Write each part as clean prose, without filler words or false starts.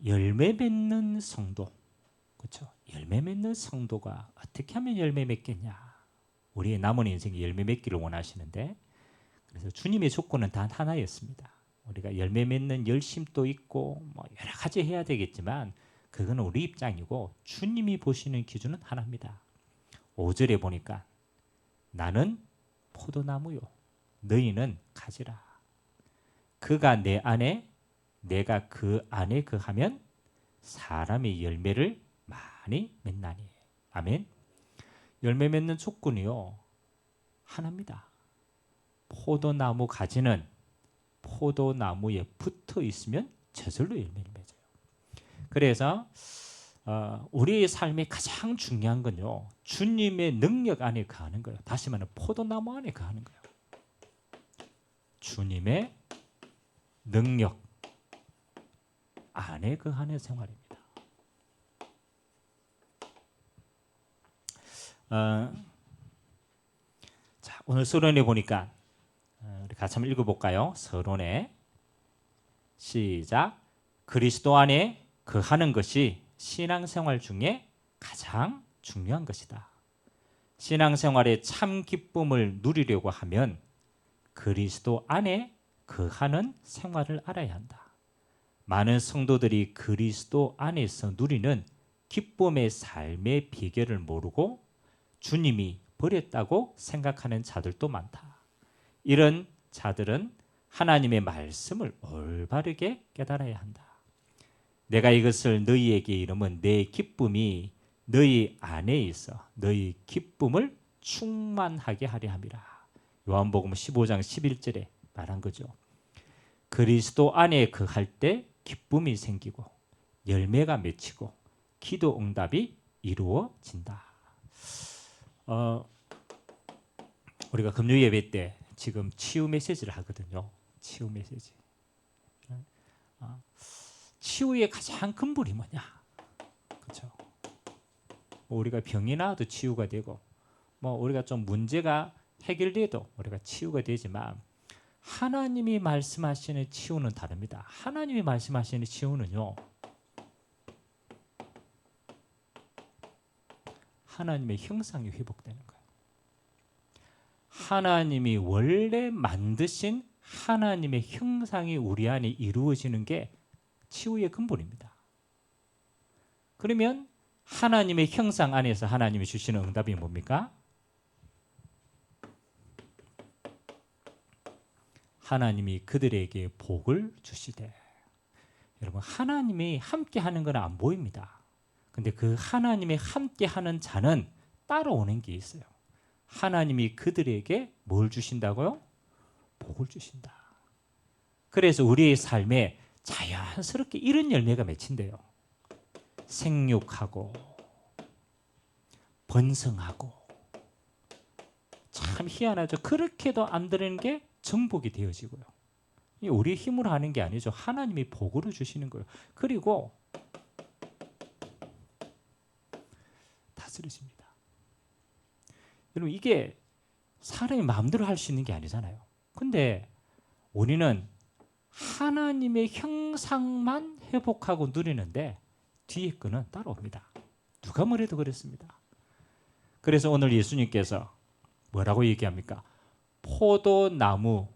열매 맺는 성도, 그렇죠? 열매 맺는 성도가 어떻게 하면 열매 맺겠냐? 우리의 남은 인생에 열매 맺기를 원하시는데, 그래서 주님의 조건은 단 하나였습니다. 우리가 열매 맺는 열심도 있고 뭐 여러 가지 해야 되겠지만 그거는 우리 입장이고 주님이 보시는 기준은 하나입니다. 5절에 보니까 나는 포도나무요 너희는 가지라. 그가 내 안에 내가 그 안에 거하면 사람의 열매를 많이 맺나니. 아멘. 열매 맺는 조건이요 하나입니다. 포도나무 가지는 포도나무에 붙어 있으면 저절로 열매를 맺어요. 그래서 우리의 삶의 가장 중요한 건요 주님의 능력 안에 거하는 거예요. 다시 말하면 포도나무 안에 거하는 거예요. 주님의 능력 안에 거하는 생활입니다. 자, 오늘 서론에 보니까 우리 같이 한번 읽어볼까요? 서론에 시작. 그리스도 안에 거하는 것이 신앙생활 중에 가장 중요한 것이다. 신앙생활의 참 기쁨을 누리려고 하면 그리스도 안에 거하는 생활을 알아야 한다. 많은 성도들이 그리스도 안에서 누리는 기쁨의 삶의 비결을 모르고 주님이 버렸다고 생각하는 자들도 많다. 이런 자들은 하나님의 말씀을 올바르게 깨달아야 한다. 내가 이것을 너희에게 이르면 내 기쁨이 너희 안에 있어 너희 기쁨을 충만하게 하려 함이라. 요한복음 15장 11절에 말한 거죠. 그리스도 안에 거할 때 기쁨이 생기고 열매가 맺히고 기도 응답이 이루어진다. 우리가 금요 예배 때 지금 치유 메시지를 하거든요. 치유 메시지. 치유의 가장 근본이 뭐냐? 그렇죠? 우리가 병이 나도 치유가 되고, 뭐 우리가 좀 문제가 해결돼도 우리가 치유가 되지만 하나님이 말씀하시는 치유는 다릅니다. 하나님이 말씀하시는 치유는요, 하나님의 형상이 회복되는 거예요. 하나님이 원래 만드신 하나님의 형상이 우리 안에 이루어지는 게 치유의 근본입니다. 그러면 하나님의 형상 안에서 하나님이 주시는 응답이 뭡니까? 하나님이 그들에게 복을 주시되. 여러분, 하나님이 함께하는 건 안 보입니다. 근데 그 하나님의 함께하는 자는 따라오는 게 있어요. 하나님이 그들에게 뭘 주신다고요? 복을 주신다. 그래서 우리의 삶에 자연스럽게 이런 열매가 맺힌대요. 생육하고 번성하고. 참 희한하죠. 그렇게도 안 되는 게 정복이 되어지고요. 우리의 힘으로 하는 게 아니죠. 하나님이 복으로 주시는 거예요. 그리고 다스리십니다. 여러분, 이게 사람이 마음대로 할 수 있는 게 아니잖아요. 근데 우리는 하나님의 형상만 회복하고 누리는데 뒤에 거는 따라옵니다. 누가 뭐래도 그랬습니다. 그래서 오늘 예수님께서 뭐라고 얘기합니까? 포도나무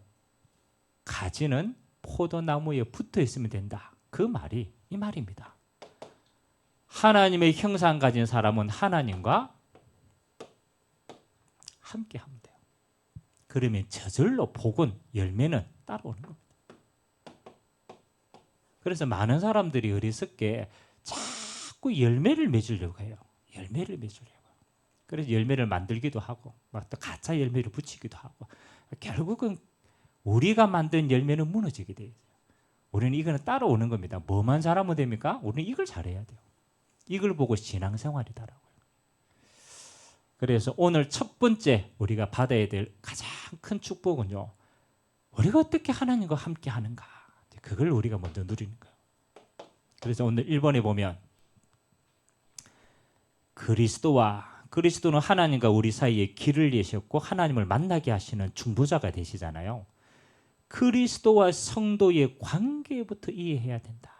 가지는 포도나무에 붙어 있으면 된다. 그 말이 이 말입니다. 하나님의 형상 가진 사람은 하나님과 함께 하면 돼요. 그러면 저절로 복은 열매는 따라오는 겁니다. 그래서 많은 사람들이 어리석게 자꾸 열매를 맺으려고 해요. 열매를 맺으려고. 그래서 열매를 만들기도 하고 막 또 가짜 열매를 붙이기도 하고 결국은 우리가 만든 열매는 무너지게 돼요. 우리는 이거는 따라오는 겁니다. 뭐만 잘하면 됩니까? 우리는 이걸 잘해야 돼요. 이걸 보고 신앙생활이다라고요. 그래서 오늘 첫 번째 우리가 받아야 될 가장 큰 축복은요. 우리가 어떻게 하나님과 함께 하는가. 그걸 우리가 먼저 누리는 거예요. 그래서 오늘 1번에 보면 그리스도는 하나님과 우리 사이에 길을 여셨고 하나님을 만나게 하시는 중보자가 되시잖아요. 그리스도와 성도의 관계 관계부터 이해해야 된다.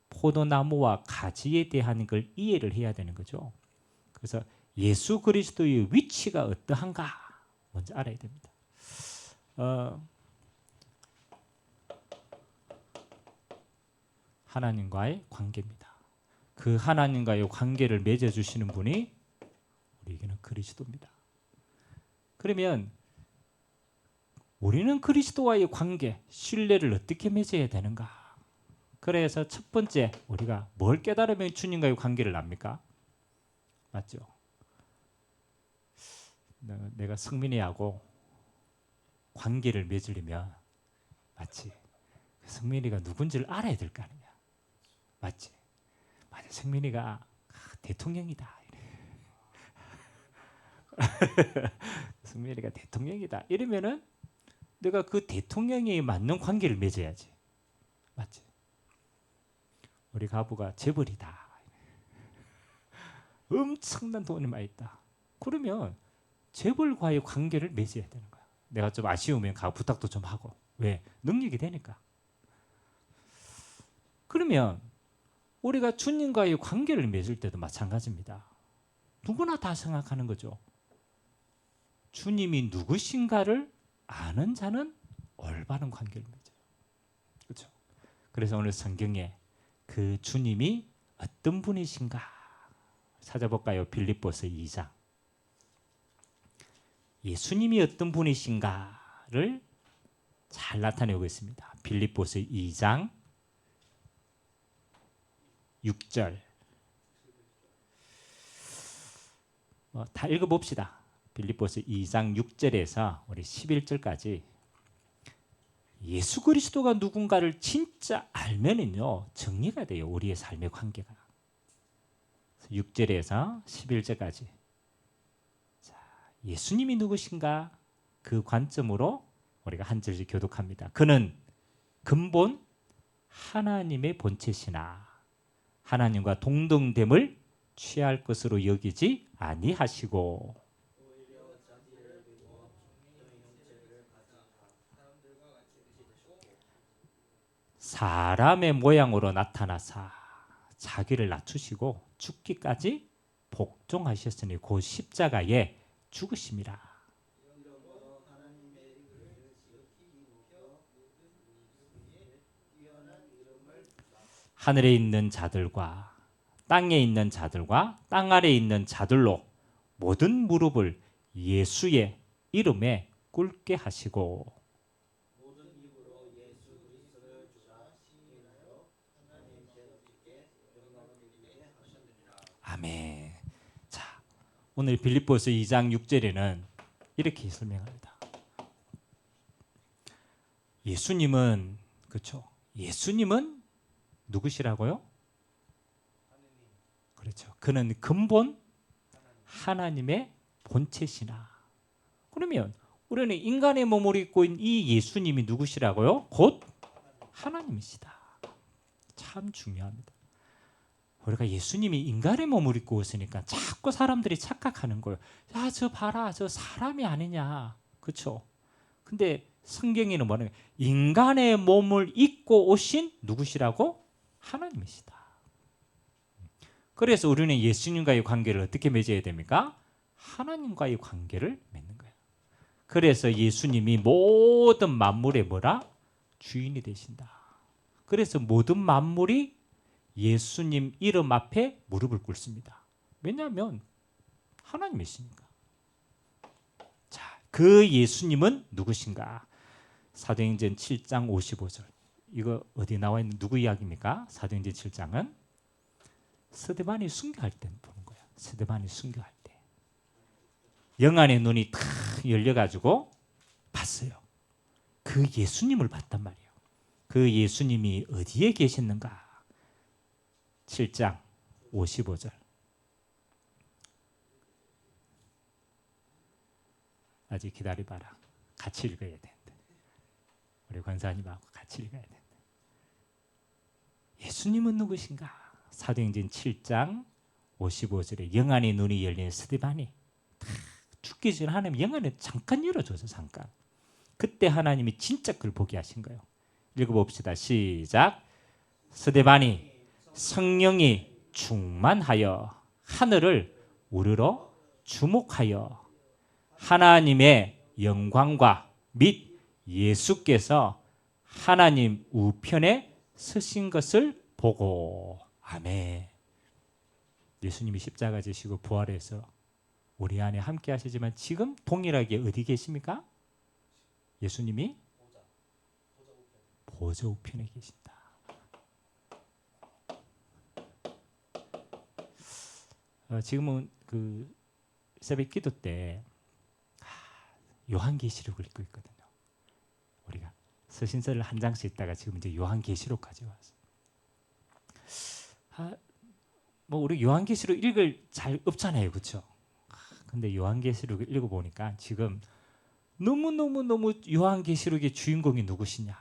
포도나무와 가지에 대한 걸 이해를 해야 되는 거죠. 그래서 예수 그리스도의 위치가 어떠한가 먼저 알아야 됩니다. 하나님과의 관계입니다. 그 하나님과의 관계를 맺어주시는 분이 우리에게는 그리스도입니다. 그러면 우리는 그리스도와의 관계, 신뢰를 어떻게 맺어야 되는가? 그래서 첫 번째 우리가 뭘 깨달으면 주님과의 관계를 납니까? 맞죠? 내가 성민이하고 관계를 맺으려면 맞지? 성민이가 누군지를 알아야 될 거 아니냐? 맞지? 맞아, 성민이가 대통령이다. 성민이가 대통령이다. 이러면은 내가 그 대통령에 맞는 관계를 맺어야지. 맞지? 우리 가부가 재벌이다. 엄청난 돈이 많이 있다. 그러면 재벌과의 관계를 맺어야 되는 거야. 내가 좀 아쉬우면 가 부탁도 좀 하고. 왜? 능력이 되니까. 그러면 우리가 주님과의 관계를 맺을 때도 마찬가지입니다. 누구나 다 생각하는 거죠. 주님이 누구신가를 아는 자는 올바른 관계를 맺어요. 그렇죠? 그래서 오늘 성경에 그 주님이 어떤 분이신가 찾아볼까요? 빌립보서 2장. 예수님이 어떤 분이신가를 잘 나타내고 있습니다. 빌립보서 2장 6절. 다 읽어봅시다. 빌립보서 2장 6절에서 우리 11절까지 예수 그리스도가 누군가를 진짜 알면은요 정리가 돼요. 우리의 삶의 관계가. 6절에서 11절까지. 자, 예수님이 누구신가? 그 관점으로 우리가 한 절씩 교독합니다. 그는 근본 하나님의 본체시나 하나님과 동등됨을 취할 것으로 여기지 아니하시고 사람의 모양으로 나타나사 자기를 낮추시고 죽기까지 복종하셨으니 곧 십자가에 죽으심이라. 하늘에 있는 자들과 땅에 있는 자들과 땅 아래에 있는 자들로 모든 무릎을 예수의 이름에 꿇게 하시고 아멘. 자, 오늘 빌립보서 2장 6절에는 이렇게 설명합니다. 예수님은 그렇죠. 예수님은 누구시라고요? 그렇죠. 그는 근본 하나님의 본체시나. 그러면 우리는 인간의 몸을 입고 있는 이 예수님이 누구시라고요? 곧 하나님이시다. 참 중요합니다. 우리가 예수님이 인간의 몸을 입고 있으니까 자꾸 사람들이 착각하는 거예요. 야, 저 봐라, 저 사람이 아니냐, 그렇죠? 근데 성경에는 뭐냐면 인간의 몸을 입고 오신 누구시라고? 하나님이시다. 그래서 우리는 예수님과의 관계를 어떻게 맺어야 됩니까? 하나님과의 관계를 맺는 거예요. 그래서 예수님이 모든 만물의 뭐라? 주인이 되신다. 그래서 모든 만물이 예수님 이름 앞에 무릎을 꿇습니다. 왜냐하면 하나님이시니까. 자, 그 예수님은 누구신가? 사도행전 7장 55절. 이거 어디 나와 있는 누구 이야기입니까? 사도행전 7장은 스데반이 순교할 때 보는 거예요. 스데반이 순교할 때 영안의 눈이 탁 열려가지고 봤어요. 그 예수님을 봤단 말이에요. 그 예수님이 어디에 계셨는가? 7장 55절. 아직 기다려봐라. 같이 읽어야 돼. 우리 권사님하고 같이 읽어야 돼. 예수님은 누구신가? 사도행전 7장 55절에 영안의 눈이 열린 스데반이 죽기 전에 하나님 영안을 잠깐 열어줘서 잠깐. 그때 하나님이 진짜 그걸 보게 하신 거예요. 읽어봅시다. 시작. 스데반이 성령이 충만하여 하늘을 우러러 주목하여 하나님의 영광과 및 예수께서 하나님 우편에 서신 것을 보고. 아멘. 예수님이 십자가 지시고 부활해서 우리 안에 함께 하시지만 지금 동일하게 어디 계십니까? 예수님이 보좌 우편에 계신다. 지금은 그 새벽 기도 때 요한계시록을 읽고 있거든요. 우리가 서신서를 한 장씩 읽다가 지금 이제 요한계시록까지 왔어요. 뭐 우리 요한계시록 읽을 잘 없잖아요, 그렇죠? 근데 요한계시록을 읽어보니까 지금 너무 요한계시록의 주인공이 누구시냐?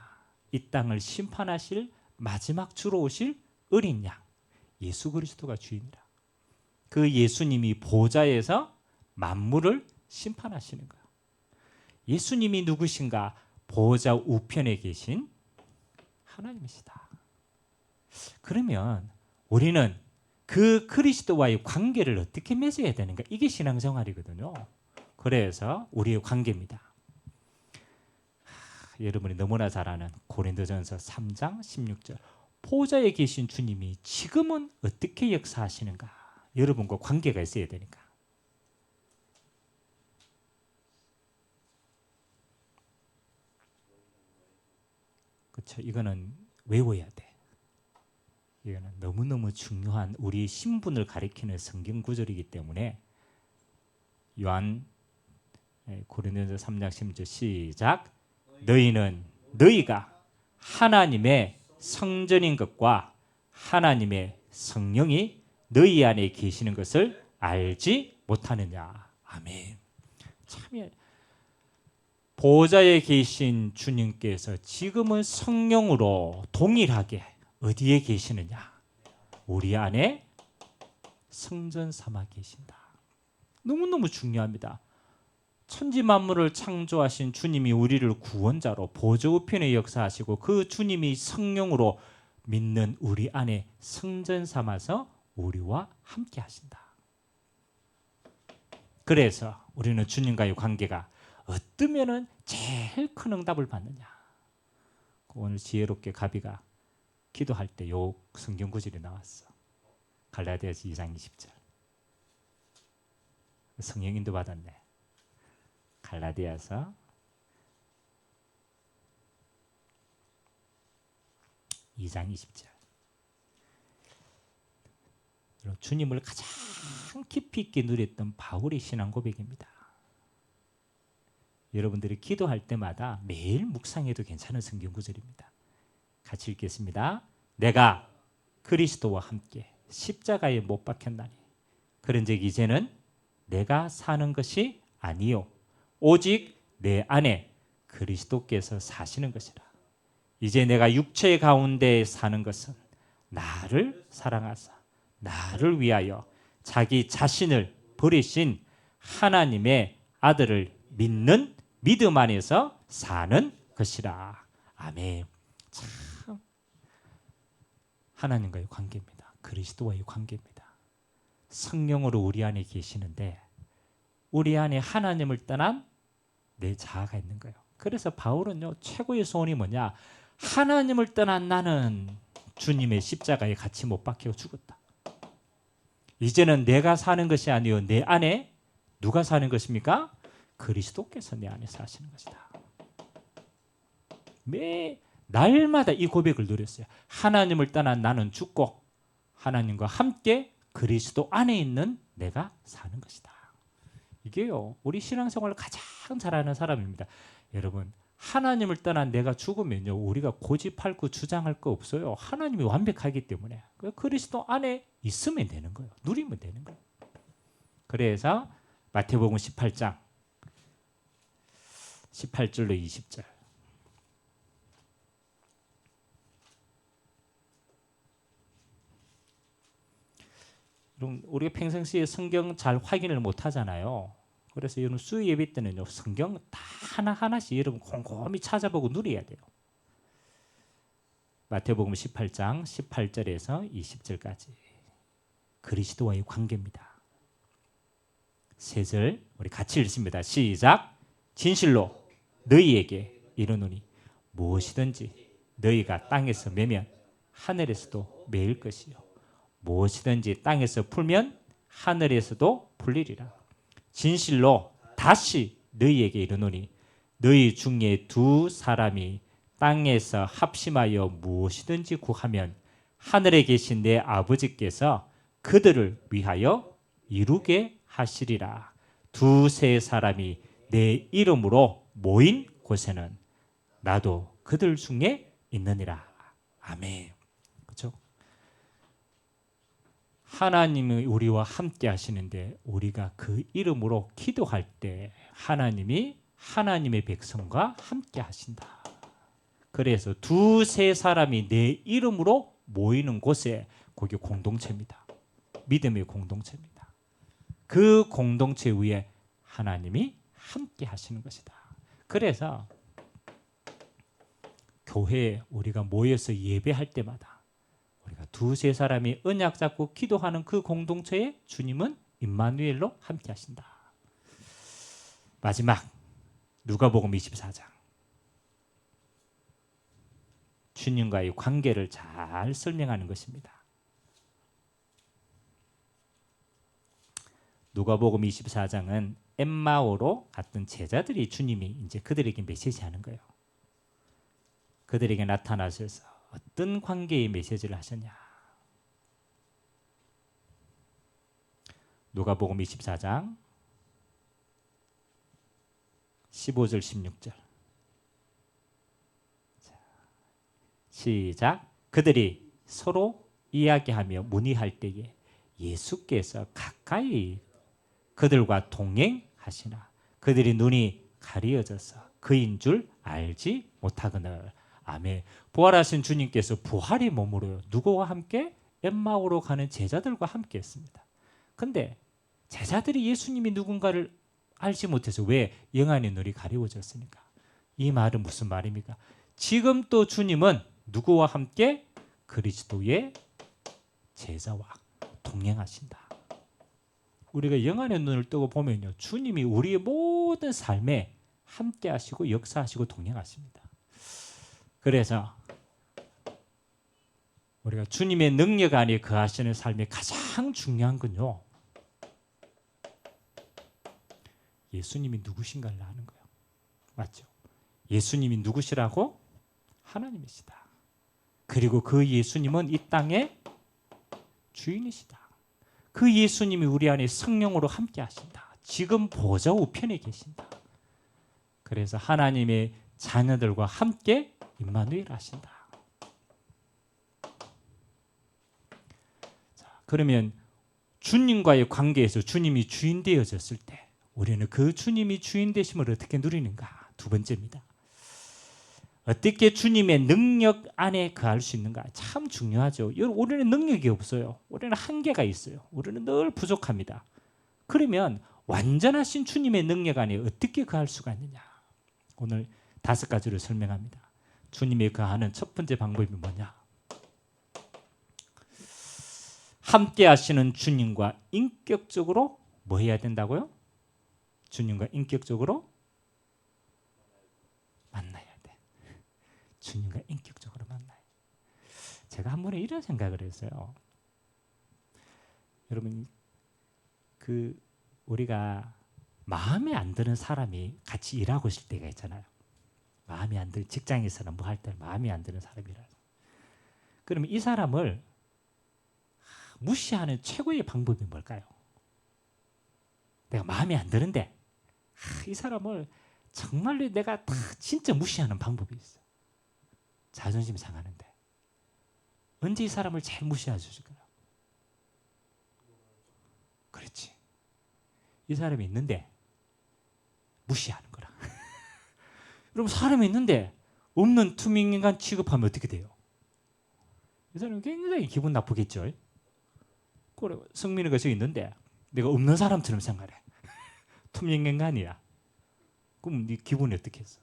이 땅을 심판하실 마지막 주로 오실 어린 양 예수 그리스도가 주인이라. 그 예수님이 보좌에서 만물을 심판하시는 거예요. 예수님이 누구신가? 보좌 우편에 계신 하나님이시다. 그러면 우리는 그 그리스도와의 관계를 어떻게 맺어야 되는가? 이게 신앙생활이거든요. 그래서 우리의 관계입니다. 여러분이 너무나 잘 아는 고린도전서 3장 16절. 보좌에 계신 주님이 지금은 어떻게 역사하시는가? 여러분과 관계가 있어야 되니까. 그렇죠. 이거는 외워야 돼. 이거는 너무너무 중요한 우리의 신분을 가리키는 성경 구절이기 때문에 요한 고린도전서 3장 16절 시작. 너희가 하나님의 성전인 것과 하나님의 성령이 너희 안에 계시는 것을 알지 못하느냐. 아멘. 참 보좌에 계신 주님께서 지금은 성령으로 동일하게 어디에 계시느냐? 우리 안에 성전 삼아 계신다. 너무너무 중요합니다. 천지 만물을 창조하신 주님이 우리를 구원자로 보좌 우편에 역사하시고 그 주님이 성령으로 믿는 우리 안에 성전 삼아서 우리와 함께 하신다. 그래서 우리는 주님과의 관계가 어떠면은 제일 큰 응답을 받느냐. 오늘 지혜롭게 가비가 기도할 때 요 성경 구절이 나왔어. 갈라디아서 2장 20절. 성령인도 받았네. 갈라디아서 2장 20절. 주님을 가장 깊이 있게 누렸던 바울의 신앙 고백입니다. 여러분들이 기도할 때마다 매일 묵상해도 괜찮은 성경 구절입니다. 같이 읽겠습니다. 내가 그리스도와 함께 십자가에 못 박혔나니 그런즉 이제는 내가 사는 것이 아니요 오직 내 안에 그리스도께서 사시는 것이라. 이제 내가 육체 가운데 사는 것은 나를 사랑하사 나를 위하여 자기 자신을 버리신 하나님의 아들을 믿는 믿음 안에서 사는 것이라. 아멘. 참 하나님과의 관계입니다. 그리스도와의 관계입니다. 성령으로 우리 안에 계시는데 우리 안에 하나님을 떠난 내 자아가 있는 거예요. 그래서 바울은요 최고의 소원이 뭐냐? 하나님을 떠난 나는 주님의 십자가에 같이 못 박혀 죽었다. 이제는 내가 사는 것이 아니요 내 안에 누가 사는 것입니까? 그리스도께서 내 안에 사시는 것이다. 매 날마다 이 고백을 누렸어요. 하나님을 떠난 나는 죽고 하나님과 함께 그리스도 안에 있는 내가 사는 것이다. 이게요 우리 신앙생활을 가장 잘하는 사람입니다. 여러분 하나님을 떠난 내가 죽으면요 우리가 고집할 거 주장할 거 없어요. 하나님이 완벽하기 때문에 그리스도 안에 있으면 되는 거예요. 누리면 되는 거예요. 그래서 마태복음 18장 18절로 20절. 우리가 평상시에 성경 잘 확인을 못 하잖아요. 그래서 여러분 수요 예배 때는요 성경 다 하나하나씩 여러분 곰곰이 찾아보고 누려야 돼요. 마태복음 18장 18절에서 20절까지 그리스도와의 관계입니다. 3절 우리 같이 읽습니다. 시작. 진실로 너희에게 이르노니 무엇이든지 너희가 땅에서 매면 하늘에서도 매일 것이요 무엇이든지 땅에서 풀면 하늘에서도 풀리리라. 진실로 다시 너희에게 이르노니 너희 중에 2 사람이 땅에서 합심하여 무엇이든지 구하면 하늘에 계신 내 아버지께서 그들을 위하여 이루게 하시리라. 2, 3 사람이 내 이름으로 모인 곳에는 나도 그들 중에 있느니라. 아멘. 그렇죠? 하나님이 우리와 함께 하시는데 우리가 그 이름으로 기도할 때 하나님이 하나님의 백성과 함께 하신다. 그래서 2, 3 사람이 내 이름으로 모이는 곳에 거기 공동체입니다. 믿음의 공동체입니다. 그 공동체 위에 하나님이 함께 하시는 것이다. 그래서 교회에 우리가 모여서 예배할 때마다 우리가 2, 3 사람이 언약 잡고 기도하는 그 공동체에 주님은 임마누엘로 함께 하신다. 마지막 누가복음 24장 주님과의 관계를 잘 설명하는 것입니다. 누가복음 24장은 엠마오로 갔던 제자들이 주님이 이제 그들에게 메시지하는 거예요. 그들에게 나타나셔서 어떤 관계의 메시지를 하셨냐. 누가복음 24장 15절 16절 시작. 그들이 서로 이야기하며 문의할 때에 예수께서 가까이 그들과 동행하시나 그들이 눈이 가리어져서 그인 줄 알지 못하거늘. 아멘. 부활하신 주님께서 부활의 몸으로 누구와 함께? 엠마오로 가는 제자들과 함께 했습니다. 근데 제자들이 예수님이 누군가를 알지 못해서 왜? 영안의 눈이 가리워졌으니까. 이 말은 무슨 말입니까? 지금 또 주님은 누구와 함께? 그리스도의 제자와 동행하신다. 우리가 영안의 눈을 뜨고 보면요, 주님이 우리의 모든 삶에 함께 하시고 역사하시고 동행하십니다. 그래서 우리가 주님의 능력 안에 거하시는 삶의 가장 중요한 건요, 예수님이 누구신가를 아는 거예요. 맞죠? 예수님이 누구시라고? 하나님이시다. 그리고 그 예수님은 이 땅의 주인이시다. 그 예수님이 우리 안에 성령으로 함께 하신다. 지금 보좌 우편에 계신다. 그래서 하나님의 자녀들과 함께 임마누엘 하신다. 자, 그러면 주님과의 관계에서 주님이 주인 되어졌을 때 우리는 그 주님이 주인 되심을 어떻게 누리는가? 2번째입니다. 어떻게 주님의 능력 안에 거할 수 있는가? 참 중요하죠. 우리는 능력이 없어요. 우리는 한계가 있어요. 우리는 늘 부족합니다. 그러면 완전하신 주님의 능력 안에 어떻게 거할 수가 있느냐? 오늘 5가지로 설명합니다. 주님이 거하는 첫 번째 방법이 뭐냐? 함께 하시는 주님과 인격적으로 뭐 해야 된다고요? 주님과 인격적으로 만나야 돼. 주님과 인격적으로 만나요. 제가 한 번에 이런 생각을 했어요. 여러분, 우리가 마음에 안 드는 사람이 같이 일하고 있을 때가 있잖아요. 마음에 안 드는 직장에서는 뭐 할 때 마음에 안 드는 사람이라. 그러면 이 사람을 무시하는 최고의 방법이 뭘까요? 내가 마음에 안 드는데 이 사람을 정말로 내가 다 진짜 무시하는 방법이 있어. 자존심 상하는데 언제 이 사람을 제일 무시해 주실까요? 그렇지. 이 사람이 있는데 무시하는 거라. 여러분, 사람이 있는데 없는 투명인간 취급하면 어떻게 돼요? 이 사람은 굉장히 기분 나쁘겠죠. 그래, 성민이가 저기 있는데 내가 없는 사람처럼 생각해. 투명인간이야. 그럼 네 기분이 어떻게 했어?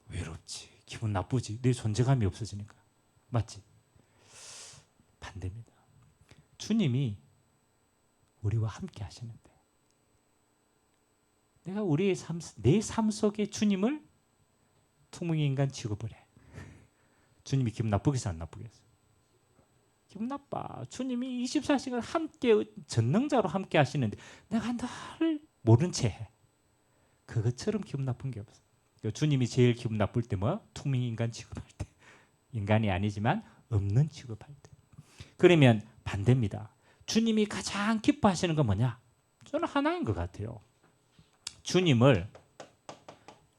외롭지. 기분 나쁘지. 내 존재감이 없어지니까. 맞지? 반대입니다. 주님이 우리와 함께 하시는데 내가 우리의 내 삶 속에 주님을 투명인 인간 취급을 해. 주님이 기분 나쁘겠어, 안 나쁘겠어? 기분 나빠. 주님이 24시간 함께 전능자로 함께 하시는데 내가 늘 모른 채 해. 그것처럼 기분 나쁜 게 없어. 주님이 제일 기분 나쁠 때 뭐? 투명인간 취급할 때. 인간이 아니지만 없는 취급할 때. 그러면 반대입니다. 주님이 가장 기뻐하시는 건 뭐냐? 저는 하나인 것 같아요. 주님을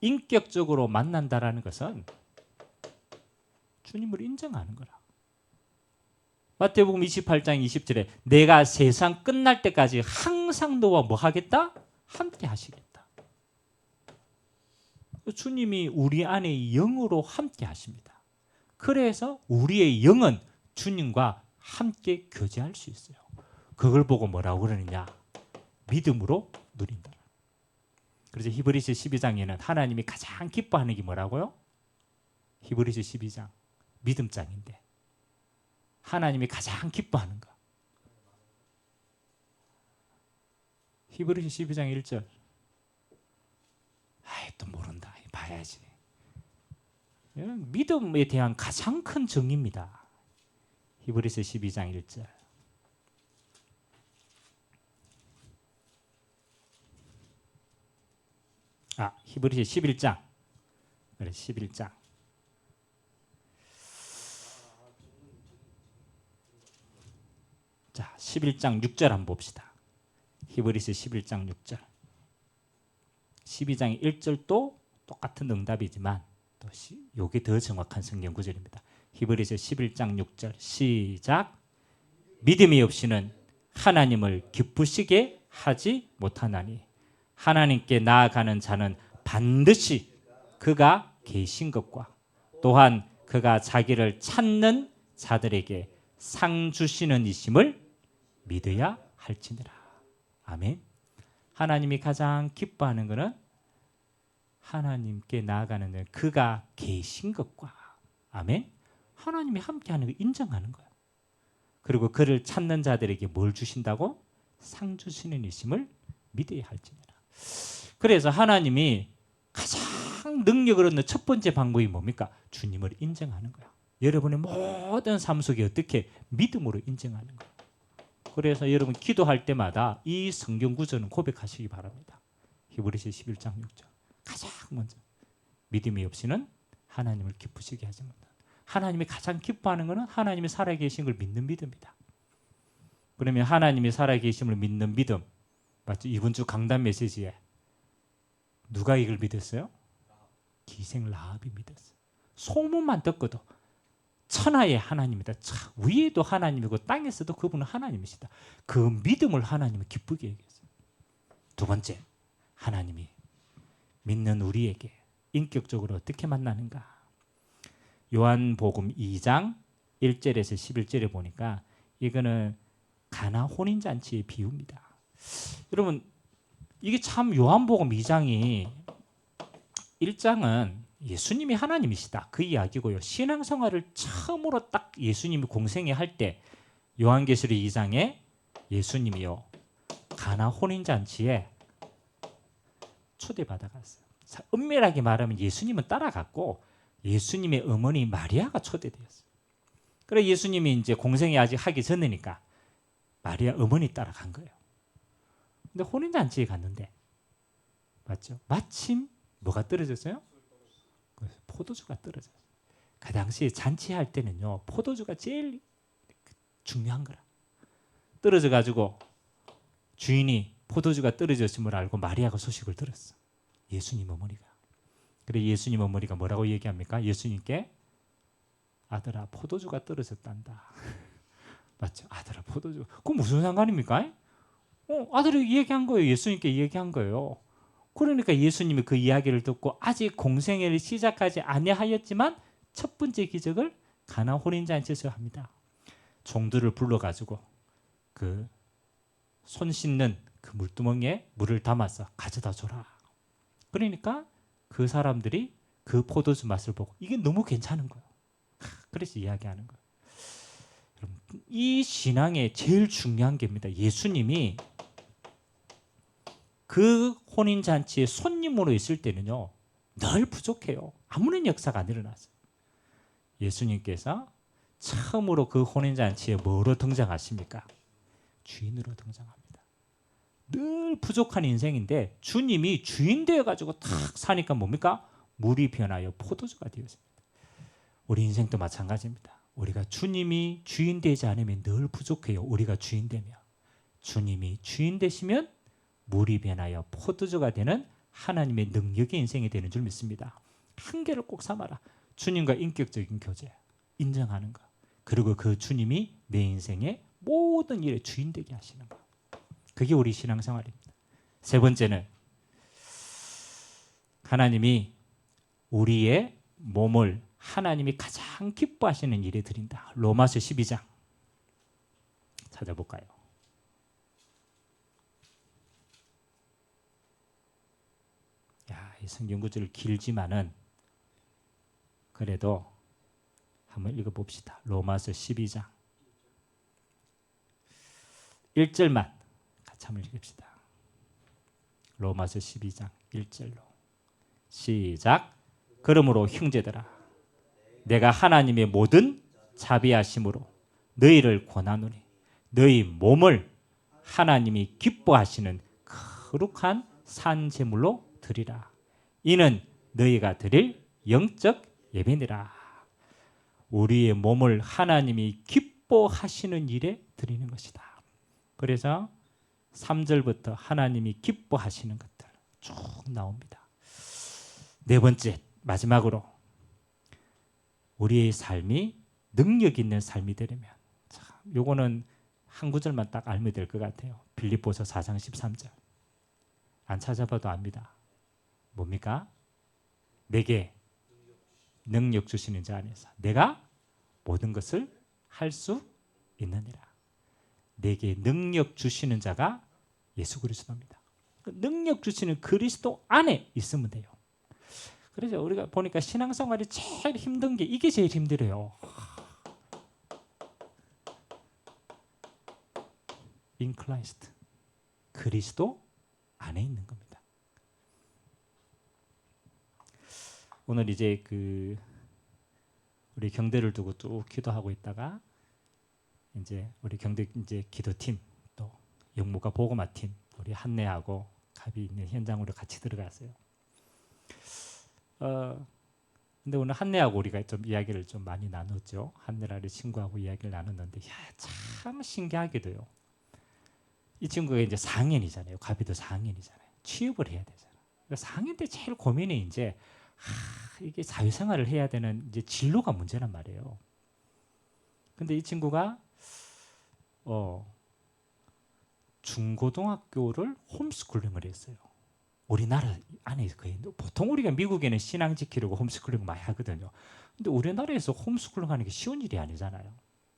인격적으로 만난다라는 것은 주님을 인정하는 거라. 마태복음 28장 20절에 내가 세상 끝날 때까지 항상 너와 뭐 하겠다? 함께 하시겠다. 주님이 우리 안에 영으로 함께 하십니다. 그래서 우리의 영은 주님과 함께 교제할 수 있어요. 그걸 보고 뭐라고 그러느냐? 믿음으로 누린다. 그래서 히브리서 12장에는 하나님이 가장 기뻐하는 게 뭐라고요? 히브리서 12장 믿음장인데 하나님이 가장 기뻐하는 거. 히브리서 12장 1절. 아이, 또 모른다. 봐야지. 믿음에 대한 가장 큰 정의입니다. 히브리서 12장 1절. 히브리서 11장. 그래, 11장. 자, 11장 6절 한번 봅시다. 히브리서 11장 6절. 12장 1절도 똑같은 응답이지만 또 이게 더 정확한 성경 구절입니다. 히브리서 11장 6절 시작. 믿음이 없이는 하나님을 기쁘시게 하지 못하나니 하나님께 나아가는 자는 반드시 그가 계신 것과 또한 그가 자기를 찾는 자들에게 상 주시는 이심을 믿어야 할지니라. 아멘. 하나님이 가장 기뻐하는 것은 하나님께 나아가는 데 그가 계신 것과 아멘. 하나님이 함께하는 걸 인정하는 거예요. 그리고 그를 찾는 자들에게 뭘 주신다고? 상 주시는 이심을 믿어야 할지니라. 그래서 하나님이 가장 능력을 얻는 첫 번째 방법이 뭡니까? 주님을 인정하는 거야. 여러분의 모든 삶 속에 어떻게 믿음으로 인정하는 거야. 그래서 여러분 기도할 때마다 이 성경 구절은 고백하시기 바랍니다. 히브리서 11장 6절. 가장 먼저 믿음이 없이는 하나님을 기쁘시게 하지 못한다. 하나님이 가장 기뻐하는 것은 하나님이 살아계신 걸 믿는 믿음이다. 그러면 하나님이 살아계심을 믿는 믿음, 맞죠? 이번 주 강단 메시지에 누가 이걸 믿었어요? 기생 라합이 믿었어요. 소문만 듣고도 천하의 하나님이다. 위에도 하나님이고 땅에서도 그분은 하나님이시다. 그 믿음을 하나님은 기쁘게 여겼어요. 두 번째, 하나님이 믿는 우리에게 인격적으로 어떻게 만나는가? 요한복음 2장 1절에서 11절에 보니까 이거는 가나 혼인잔치의 비유입니다. 여러분 이게 참 요한복음 2장이 1장은 예수님이 하나님이시다 그 이야기고요. 신앙생활을 처음으로 딱 예수님이 공생애 할 때 요한계시록 2장에 예수님이요 가나 혼인잔치에 초대받아갔어요. 엄밀하게 말하면 예수님은 따라갔고 예수님의 어머니 마리아가 초대되었어요. 그래 예수님이 이제 공생애 아직 하기 전이니까 마리아 어머니 따라간 거예요. 근데 혼인잔치에 갔는데 맞죠? 마침 뭐가 떨어졌어요? 포도주가 떨어졌어요. 그 당시에 잔치할 때는요 포도주가 제일 중요한 거라. 떨어져가지고 주인이 포도주가 떨어졌음을 알고 마리아가 소식을 들었어. 예수님 어머니가. 그래 예수님 어머니가 뭐라고 얘기합니까? 예수님께 아들아 포도주가 떨어졌단다. 맞죠? 아들아 포도주. 그건 무슨 상관입니까? 아들이 얘기한 거예요. 예수님께 얘기한 거예요. 그러니까 예수님이 그 이야기를 듣고 아직 공생애를 시작하지 아니하였지만 첫 번째 기적을 가나 혼인잔치에서 합니다. 종들을 불러가지고 그 손 씻는 그 물두멍에 물을 담아서 가져다 줘라. 그러니까 그 사람들이 그 포도주 맛을 보고 이게 너무 괜찮은 거예요. 그래서 이야기하는 거예요. 여러분, 이 신앙의 제일 중요한 게입니다. 예수님이 그 혼인잔치에 손님으로 있을 때는요, 늘 부족해요. 아무런 역사가 안 일어났어요. 예수님께서 처음으로 그 혼인잔치에 뭐로 등장하십니까? 주인으로 등장합니다. 늘 부족한 인생인데 주님이 주인 되어가지고 탁 사니까 뭡니까? 물이 변하여 포도주가 되었습니다. 우리 인생도 마찬가지입니다. 우리가 주님이 주인 되지 않으면 늘 부족해요. 우리가 주인 되면. 주님이 주인 되시면 물이 변하여 포도주가 되는 하나님의 능력의 인생이 되는 줄 믿습니다. 한 개를 꼭 삼아라. 주님과 인격적인 교제, 인정하는 것. 그리고 그 주님이 내 인생의 모든 일의 주인 되게 하시는 것. 그게 우리 신앙생활입니다. 세 번째는 하나님이 우리의 몸을 하나님이 가장 기뻐하시는 일에 드린다. 로마서 12장 찾아볼까요? 이 성경 구절 길지만은 그래도 한번 읽어봅시다. 로마서 12장 1절만 같이 한번 읽읍시다. 로마서 12장 1절로 시작. 그러므로 형제들아 내가 하나님의 모든 자비하심으로 너희를 권하노니 너희 몸을 하나님이 기뻐하시는 거룩한 산 제물로 드리라. 이는 너희가 드릴 영적 예배니라. 우리의 몸을 하나님이 기뻐하시는 일에 드리는 것이다. 그래서 3절부터 하나님이 기뻐하시는 것들 쭉 나옵니다. 네 번째, 마지막으로 우리의 삶이 능력 있는 삶이 되려면, 요거는 한 구절만 딱 알면 될 것 같아요. 빌립보서 4장 13절. 안 찾아봐도 압니다. 뭡니까? 내게 능력 주시는 자 안에서 내가 모든 것을 할 수 있느니라. 내게 능력 주시는 자가 예수 그리스도입니다. 능력 주시는 그리스도 안에 있으면 돼요. 그래서 우리가 보니까 신앙생활이 제일 힘든 게 이게 제일 힘들어요. In Christ. 그리스도 안에 있는 겁니다. 오늘 이제 우리 경대를 두고 쭉 기도하고 있다가 이제 우리 경대 이제 기도팀 또 영무가 보고마팀 우리 한내하고 갑이 있는 현장으로 같이 들어갔어요. 근데 오늘 한내하고 우리가 좀 이야기를 좀 많이 나눴죠. 한내라는 친구하고 이야기를 나눴는데 참 신기하게도요. 이 친구가 이제 4학년이잖아요. 갑이도 4학년이잖아요. 취업을 해야 되잖아요. 그러니까 4학년 때 제일 고민이 이제 이게 사회생활을 해야 되는 이제 진로가 문제란 말이에요. 근데 이 친구가 중고등학교를 홈스쿨링을 했어요. 우리나라 안에 거의 보통 우리가 미국에는 신앙 지키려고 홈스쿨링 많이 하거든요. 근데 우리나라에서 홈스쿨링 하는 게 쉬운 일이 아니잖아요.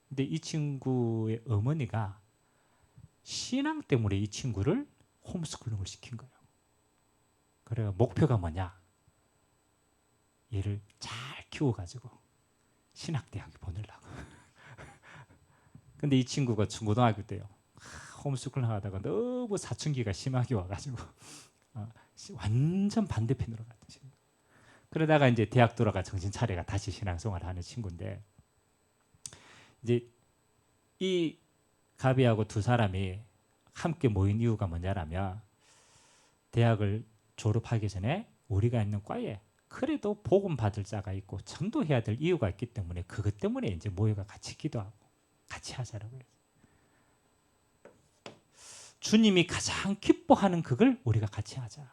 근데 이 친구의 어머니가 신앙 때문에 이 친구를 홈스쿨링을 시킨 거예요. 그래서 목표가 뭐냐? 얘를 잘 키워가지고 신학대학에 보내려고. 근데 이 친구가 중고등학교 때요. 홈스쿨링 하다가 너무 사춘기가 심하게 와가지고 완전 반대편으로 갔던 친구. 그러다가 이제 대학 들어가 정신 차려가 다시 신앙생활을 하는 친구인데 이제 이 가비하고 두 사람이 함께 모인 이유가 뭐냐라면 대학을 졸업하기 전에 우리가 있는 과에 그래도 복음 받을 자가 있고 전도해야 될 이유가 있기 때문에 그것 때문에 이제 모여가 같이 기도하고 같이 하자라고 해요. 주님이 가장 기뻐하는 그걸 우리가 같이 하자.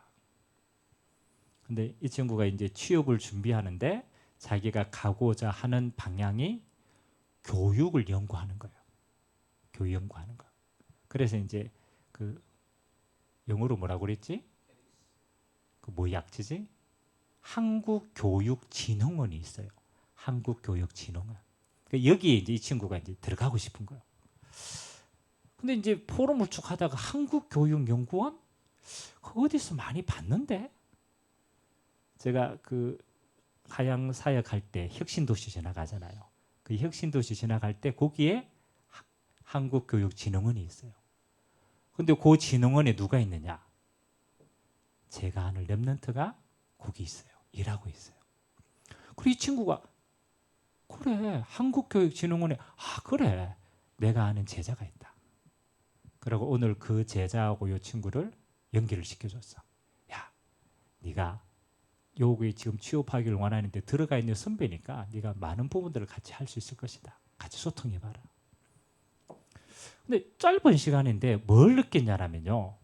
근데 이 친구가 이제 취업을 준비하는데 자기가 가고자 하는 방향이 교육을 연구하는 거예요. 교육 연구하는 거. 그래서 이제 그 영어로 뭐라고 그랬지? 그 뭐 약지지? 한국교육진흥원이 있어요. 한국교육진흥원. 그러니까 여기에 이제 이 친구가 이제 들어가고 싶은 거예요. 근데 이제 포럼을 쭉 하다가 한국교육연구원 어디서 많이 봤는데 제가 그 하양 사역할 때 혁신도시 지나가잖아요. 그 혁신도시 지나갈 때 거기에 한국교육진흥원이 있어요. 근데 그 진흥원에 누가 있느냐? 제가 아는 렘넌트가 거기 있어요. 일하고 있어요. 그리고 이 친구가 그래 한국교육진흥원에 그래 내가 아는 제자가 있다. 그리고 오늘 그 제자하고 이 친구를 연결을 시켜줬어. 야, 네가 여기 지금 취업하기를 원하는데 들어가 있는 선배니까 네가 많은 부분들을 같이 할 수 있을 것이다. 같이 소통해봐라. 근데 짧은 시간인데 뭘 느꼈냐면요.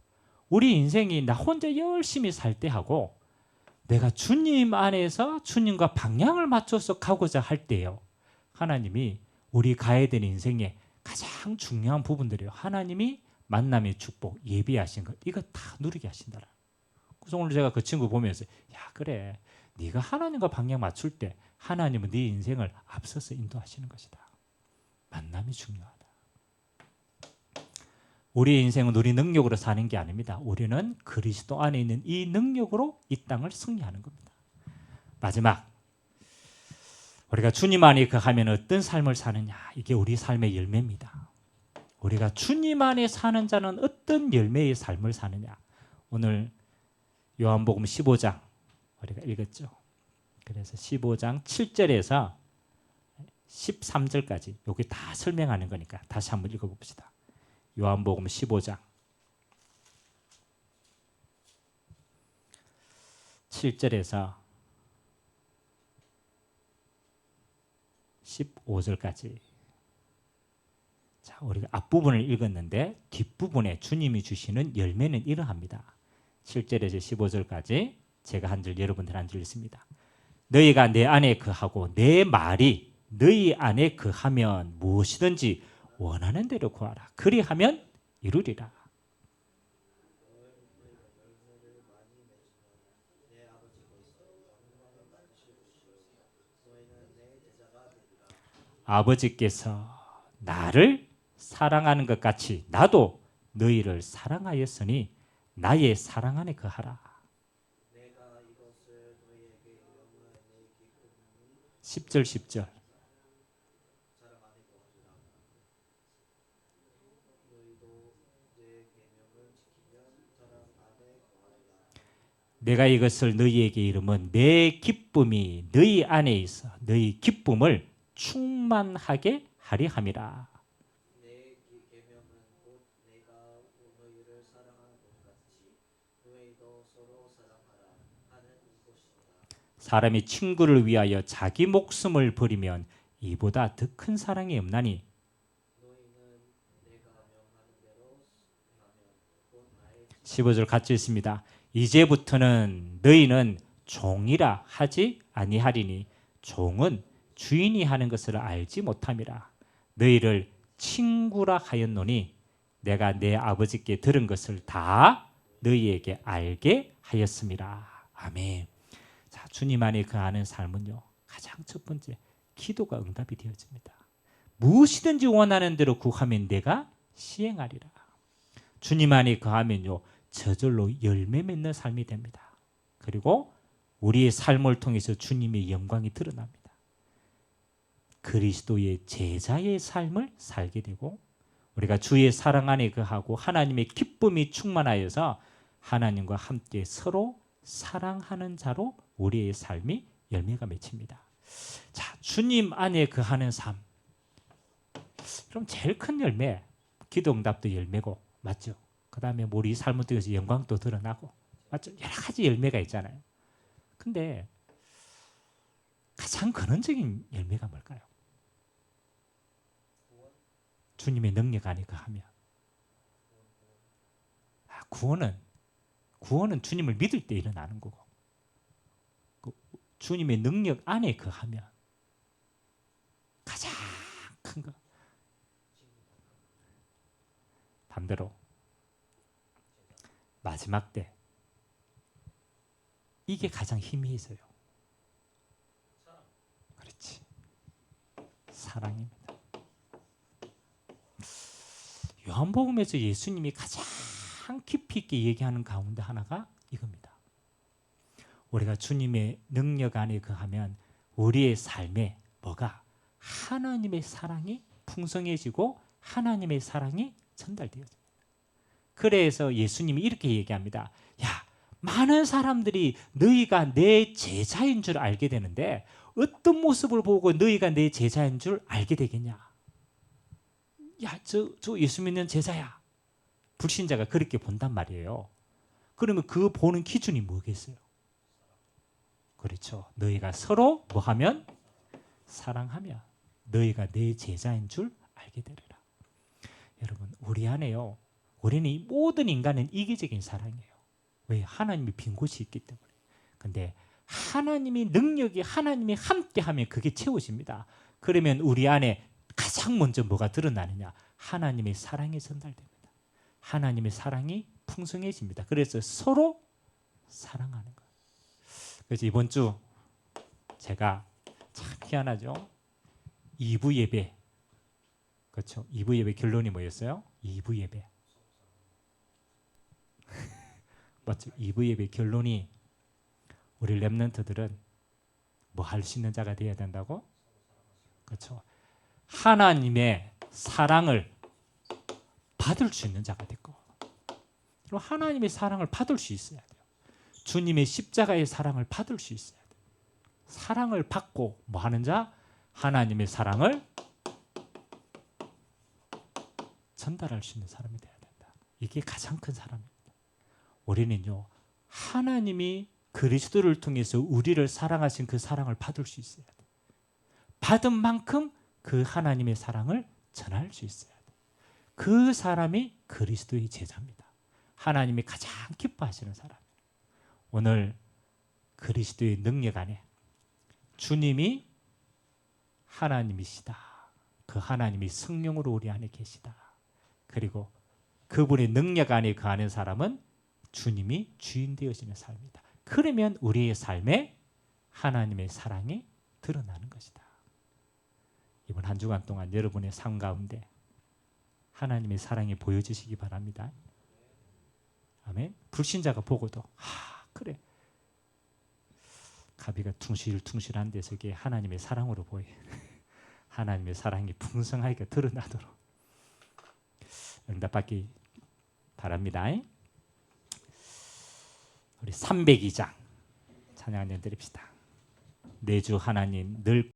우리 인생이 나 혼자 열심히 살 때 하고 내가 주님 안에서 주님과 방향을 맞춰서 가고자 할 때요. 하나님이 우리 가야 되는 인생의 가장 중요한 부분들이에요. 하나님이 만남의 축복, 예비하신 것 이거 다 누리게 하신다라. 그래서 오늘 제가 그 친구 보면서 야 그래 네가 하나님과 방향 맞출 때 하나님은 네 인생을 앞서서 인도하시는 것이다. 만남이 중요하다. 우리의 인생은 우리 능력으로 사는 게 아닙니다. 우리는 그리스도 안에 있는 이 능력으로 이 땅을 승리하는 겁니다. 마지막 우리가 주님 안에 거하면 어떤 삶을 사느냐 이게 우리 삶의 열매입니다. 우리가 주님 안에 사는 자는 어떤 열매의 삶을 사느냐 오늘 요한복음 15장 우리가 읽었죠. 그래서 15장 7절에서 13절까지 여기 다 설명하는 거니까 다시 한번 읽어봅시다. 요한복음 15장 7절에서 15절까지 자, 우리가 앞부분을 읽었는데 뒷부분에 주님이 주시는 열매는 이러합니다. 7절에서 15절까지 제가 한 절 여러분들 한 절 읽습니다. 너희가 내 안에 거하고 내 말이 너희 안에 거하면 무엇이든지 원하는 대로 구하라. 그리하면 이루리라. 아버지께서 나를 사랑하는 것 같이 나도 너희를 사랑하였으니 나의 사랑 안에 거하라. 10절 10절 내가 이것을 너희에게 이르면 내 기쁨이 너희 안에 있어 너희 기쁨을 충만하게 하리 함이라. 사람이 친구를 위하여 자기 목숨을 버리면 이보다 더 큰 사랑이 없나니 15절 같이 있습니다. 이제부터는 너희는 종이라 하지 아니하리니 종은 주인이 하는 것을 알지 못함이라. 너희를 친구라 하였노니 내가 내 아버지께 들은 것을 다 너희에게 알게 하였음이라. 아멘. 자, 주님 안에 거하는 삶은요. 가장 첫 번째 기도가 응답이 되어집니다. 무엇이든지 원하는 대로 구하면 내가 시행하리라. 주님 안에 거하면요. 저절로 열매 맺는 삶이 됩니다. 그리고 우리의 삶을 통해서 주님의 영광이 드러납니다. 그리스도의 제자의 삶을 살게 되고 우리가 주의 사랑 안에 거하고 하나님의 기쁨이 충만하여서 하나님과 함께 서로 사랑하는 자로 우리의 삶이 열매가 맺힙니다. 자, 주님 안에 거하는 삶. 그럼 제일 큰 열매, 기도 응답도 열매고 맞죠? 그 다음에 우리 삶을 통해서 영광도 드러나고 맞죠? 여러 가지 열매가 있잖아요. 근데 가장 근원적인 열매가 뭘까요? 주님의 능력 안에 거하면 구원은 주님을 믿을 때 일어나는 거고 주님의 능력 안에 거하면 가장 큰 거. 반대로 마지막 때 이게 가장 힘이 있어요. 그렇지. 사랑입니다. 요한복음에서 예수님이 가장 깊이 있게 얘기하는 가운데 하나가 이겁니다. 우리가 주님의 능력 안에 거하면 우리의 삶에 뭐가 하나님의 사랑이 풍성해지고 하나님의 사랑이 전달되어집니다. 그래서 예수님이 이렇게 얘기합니다. 야, 많은 사람들이 너희가 내 제자인 줄 알게 되는데 어떤 모습을 보고 너희가 내 제자인 줄 알게 되겠냐? 야, 저 예수 믿는 제자야. 불신자가 그렇게 본단 말이에요. 그러면 그 보는 기준이 뭐겠어요? 그렇죠. 너희가 서로 뭐하면? 사랑하면 너희가 내 제자인 줄 알게 되리라. 여러분, 우리 안에요. 우리는 이 모든 인간은 이기적인 사랑이에요. 왜? 하나님이 빈 곳이 있기 때문에. 근데 하나님이 능력이 하나님이 함께하면 그게 채워집니다. 그러면 우리 안에 가장 먼저 뭐가 드러나느냐? 하나님의 사랑이 전달됩니다. 하나님의 사랑이 풍성해집니다. 그래서 서로 사랑하는 거예요. 그래서 이번 주 제가 참 희한하죠. 2부 예배. 그렇죠. 2부 예배 결론이 뭐였어요? 2부 예배. 맞죠? 2부 예배 결론이 우리 렘넌트들은 뭐 할 수 있는 자가 되어야 된다고? 그렇죠. 하나님의 사랑을 받을 수 있는 자가 됐고, 그리고 하나님의 사랑을 받을 수 있어야 돼요. 주님의 십자가의 사랑을 받을 수 있어야 돼요. 사랑을 받고 뭐 하는 자? 하나님의 사랑을 전달할 수 있는 사람이 되어야 된다. 이게 가장 큰 사람입니다. 우리는요, 하나님이 그리스도를 통해서 우리를 사랑하신 그 사랑을 받을 수 있어야 돼요. 받은 만큼 그 하나님의 사랑을 전할 수 있어야 돼요. 그 사람이 그리스도의 제자입니다. 하나님이 가장 기뻐하시는 사람이에요. 오늘 그리스도의 능력 안에 주님이 하나님이시다. 그 하나님이 성령으로 우리 안에 계시다. 그리고 그분의 능력 안에 거하는 사람은 주님이 주인 되어지는 삶이다. 그러면 우리의 삶에 하나님의 사랑이 드러나는 것이다. 이번 한 주간 동안 여러분의 삶 가운데 하나님의 사랑이 보여지시기 바랍니다. 아멘. 불신자가 보고도 그래. 가비가 퉁실퉁실한데 저게 하나님의 사랑으로 보여. 하나님의 사랑이 풍성하게 드러나도록 응답받기 바랍니다. 우리 302장 찬양 한번 드립시다. 내 주 하나님 늘